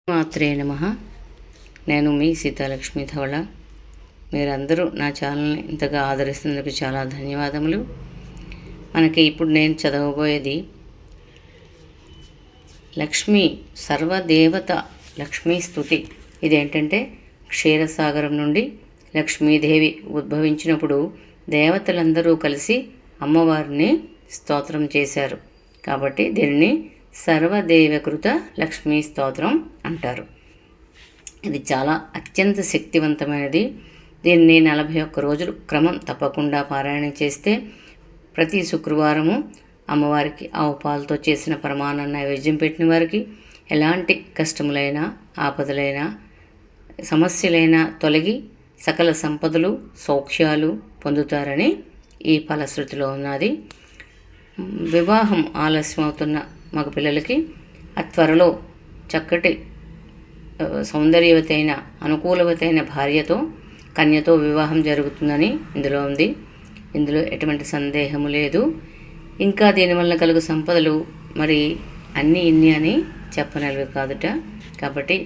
మాత్రే నమః. నేను మీ సీతాలక్ష్మి ధవళ. మీరందరూ నా ఛానల్ని ఇంతగా ఆదరిస్తున్నందుకు చాలా ధన్యవాదములు. మనకి ఇప్పుడు నేను చదవబోయేది లక్ష్మీ సర్వదేవత లక్ష్మీ స్తుతి. ఇదేంటంటే క్షీరసాగరం నుండి లక్ష్మీదేవి ఉద్భవించినప్పుడు దేవతలందరూ కలిసి అమ్మవారిని స్తోత్రం చేశారు. కాబట్టి దీనిని సర్వదేవకృత లక్ష్మీ స్తోత్రం అంటారు. ఇది చాలా అత్యంత శక్తివంతమైనది. దీన్ని 41 రోజులు క్రమం తప్పకుండా పారాయణం చేస్తే ప్రతి శుక్రవారము అమ్మవారికి ఆవు పాలతో చేసిన ప్రమాణ నైవేద్యం పెట్టిన వారికి ఎలాంటి కష్టములైనా ఆపదలైనా సమస్యలైనా తొలగి సకల సంపదలు సౌఖ్యాలు పొందుతారని ఈ ఫలశ్రుతిలో ఉన్నది. వివాహం ఆలస్యం అవుతున్న మగ పిల్లలకి త్వరలో చక్కటి సౌందర్యవతైన అనుకూలవతైన భార్యతో కన్యతో వివాహం జరుగుతుందని ఇందులో ఉంది. ఇందులో ఎటువంటి సందేహము లేదు. ఇంకా దీనివల్ల కలుగు సంపదలు మరి అన్నీ ఇన్ని అని చెప్పనవి కాదుట. కాబట్టి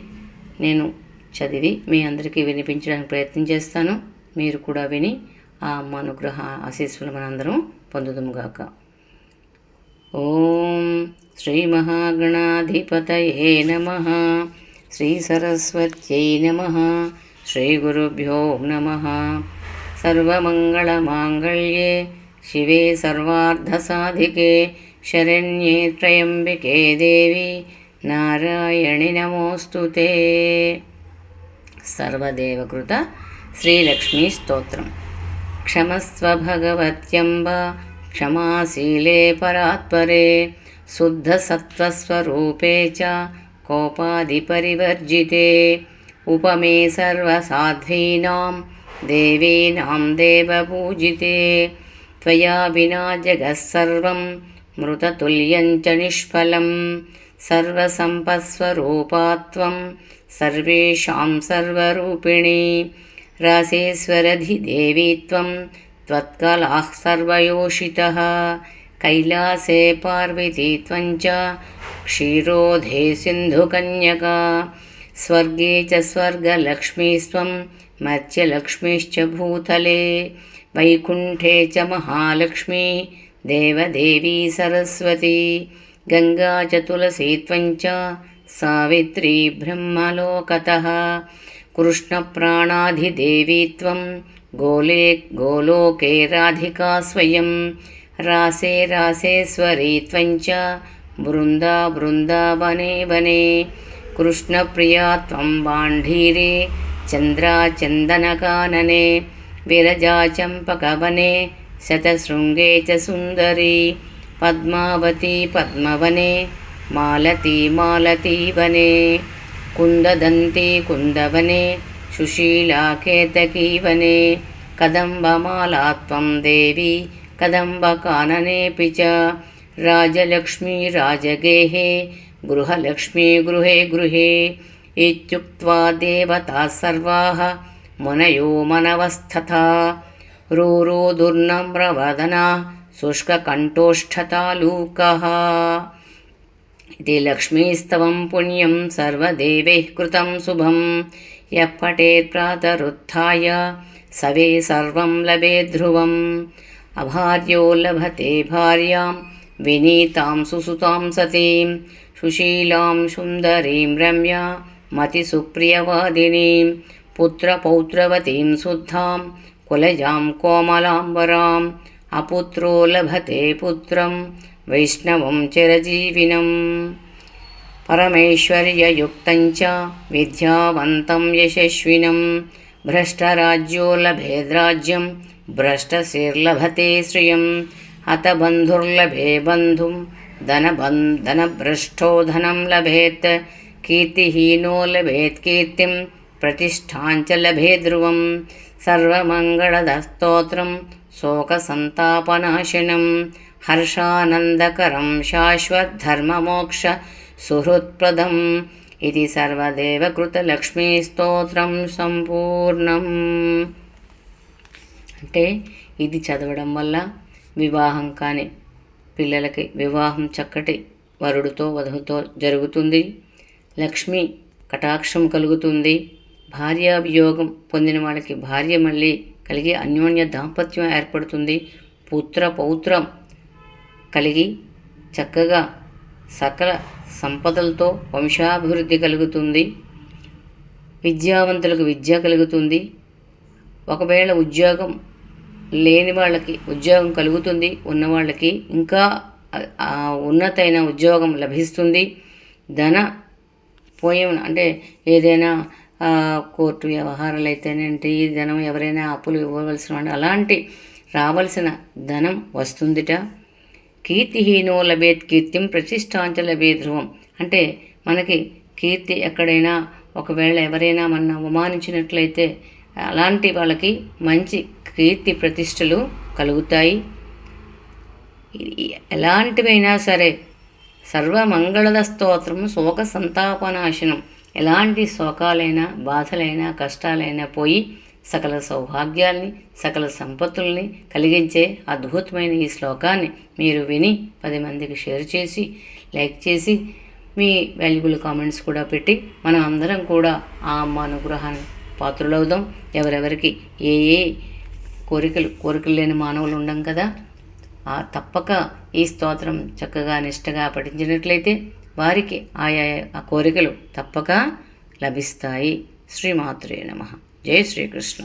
నేను చదివి మీ అందరికీ వినిపించడానికి ప్రయత్నం చేస్తాను. మీరు కూడా విని ఆ అమ్మ అనుగ్రహ ఆశీస్సులు మనందరం పొందుదుముగాక. ఓం శ్రీ మహాగణాధిపతయే నమః. శ్రీ సరస్వత్యై నమః. శ్రీ గురుభ్యో నమః. సర్వమంగళమాంగళ్యే శివే సర్వార్థసాధికే శరణ్యే త్రయంబికే దేవి నారాయణి నమోస్తుతే. సర్వదేవకృత శ్రీలక్ష్మీ స్తోత్రం. క్షమస్వ భగవత్యంబ క్షమాశీలే పరాత్పరే శుద్ధసత్వస్వరూపే చ కోపాదిపరివర్జితే ఉపమే సర్వసాధ్వీనాం దేవీనాం దేవపూజితే త్వయా వినా జగత్సర్వం మృతతుల్యం చ నిష్ఫలం సర్వసంపత్స్వరూపాత్వం సర్వేషాం సర్వరూపిణి రాసేశ్వరధిదేవీత్వం త్వత్కలాః సర్వయోషితః కైలాసే పార్వతీత్వం చ క్షీరోధే సింధుకన్యకా స్వర్గే చ స్వర్గలక్ష్మీస్త్వం మత్స్యలక్ష్మీశ్చ భూతలే వైకుంఠే చ మహాలక్ష్మీ దేవదేవీ సరస్వతి గంగా చ తులసీత్వం చ సావిత్రీ బ్రహ్మలోకతః కృష్ణప్రాణాధిదేవీత్వం గోలోకే రాధికా స్వయం రాసే రాసేశ్వరీత్వం చ బృందావనే వనే కృష్ణప్రియా త్వం బాంఢీరే చంద్రాచందనకాననే విరజా చంపకవనే శతశృంగే చ సుందరీ పద్మావతీ పద్మవనే మాలతీ మాలతీవనే కుందదంతీ కుందవనే సుశీలా కేతకీవనే కదంబమాలాత్వం దేవి కదంబకాననేపి చ రాజలక్ష్మీ రాజగేహే గృహలక్ష్మీ గృహే గృహే ఇత్యుక్త్వా దేవతాః సర్వాః మునయో మనవస్తథా రోరోదుర్నమ్రవదనాః శుష్కకంఠోష్ఠతాలూకాః. ఇది లక్ష్మీస్తవం పుణ్యం సర్వదేవైః కృతం శుభం యః పఠేత్ ప్రాతరుత్థాయ సవే సర్వం లభేత్ ధ్రువం అభార్యో లభతే భార్యాం వినీతాం సుసుతాం సతీం సుశీలాం సుందరీం రమ్యా మతిసుప్రియవాదినీం పుత్రపౌత్రవతీం శుద్ధాం కులజాం కోమలాంబరాం అపుత్రో లభతే పుత్రం వైష్ణవం చిరజీవినం పరమైశ్వర్యయుక్తం చ విద్యావంతం యశస్వినం భ్రష్టరాజ్యో లభేద్రాజ్యం భ్రష్టశీర్లభతే శ్రియం హతబంధుర్లభే బంధుం ధనభ్రష్టో ధనం లభేత్ కీర్తిహీనో లభేత్ కీర్తిం ప్రతిష్ఠాంచ లభే ధ్రువం సర్వమంగళదస్తోత్రం శోకసంతాపనాశనం హర్షానందకరం శాశ్వద్ధర్మమోక్ష సుహృత్ప్రదం. ఇది సర్వదేవకృత లక్ష్మీ స్తోత్రం సంపూర్ణం. అంటే ఇది చదవడం వల్ల వివాహం కాని పిల్లలకి వివాహం చక్కటి వరుడితో వధువుతో జరుగుతుంది. లక్ష్మి కటాక్షం కలుగుతుంది. భార్యాభియోగం పొందిన వాళ్ళకి భార్య మళ్ళీ కలిగి అన్యోన్య దాంపత్యం ఏర్పడుతుంది. పుత్ర పౌత్రం కలిగి చక్కగా సకల సంపదలతో వంశాభివృద్ధి కలుగుతుంది. విద్యావంతులకు విద్య కలుగుతుంది. ఒకవేళ ఉద్యోగం లేని వాళ్ళకి ఉద్యోగం కలుగుతుంది. ఉన్నవాళ్ళకి ఇంకా ఉన్నతైన ఉద్యోగం లభిస్తుంది. ధన పోయం అంటే ఏదైనా కోర్టు వ్యవహారాలు అయితేనేంటి, ధనం ఎవరైనా అప్పులు ఇవ్వవలసిన అలాంటి రావలసిన ధనం వస్తుందిట. కీర్తిహీనో లభేత్ కీర్తిం ప్రతిష్టాంచ లభే ధ్రువం. అంటే మనకి కీర్తి ఎక్కడైనా ఒకవేళ ఎవరైనా మన అవమానించినట్లయితే అలాంటి వాళ్ళకి మంచి కీర్తి ప్రతిష్టలు కలుగుతాయి. ఎలాంటివైనా సరే సర్వమంగళద స్తోత్రం శోక సంతాపనాశనం. ఎలాంటి శోకాలైనా బాధలైనా కష్టాలైనా పోయి సకల సౌభాగ్యాల్ని సకల సంపత్తుల్ని కలిగించే అద్భుతమైన ఈ శ్లోకాన్ని మీరు విని 10 మందికి షేర్ చేసి లైక్ చేసి మీ వాల్యుబుల్ కామెంట్స్ కూడా పెట్టి మనం అందరం కూడా ఆ అమ్మ అనుగ్రహాన్ని పాత్రులవుదాం. ఎవరెవరికి ఏ ఏ కోరికలు లేని మానవులు ఉండం కదా, తప్పక ఈ స్తోత్రం చక్కగా నిష్టగా పఠించినట్లయితే వారికి ఆయా ఆ కోరికలు తప్పక లభిస్తాయి. శ్రీమాత్రే నమః. జై శ్రీకృష్ణ.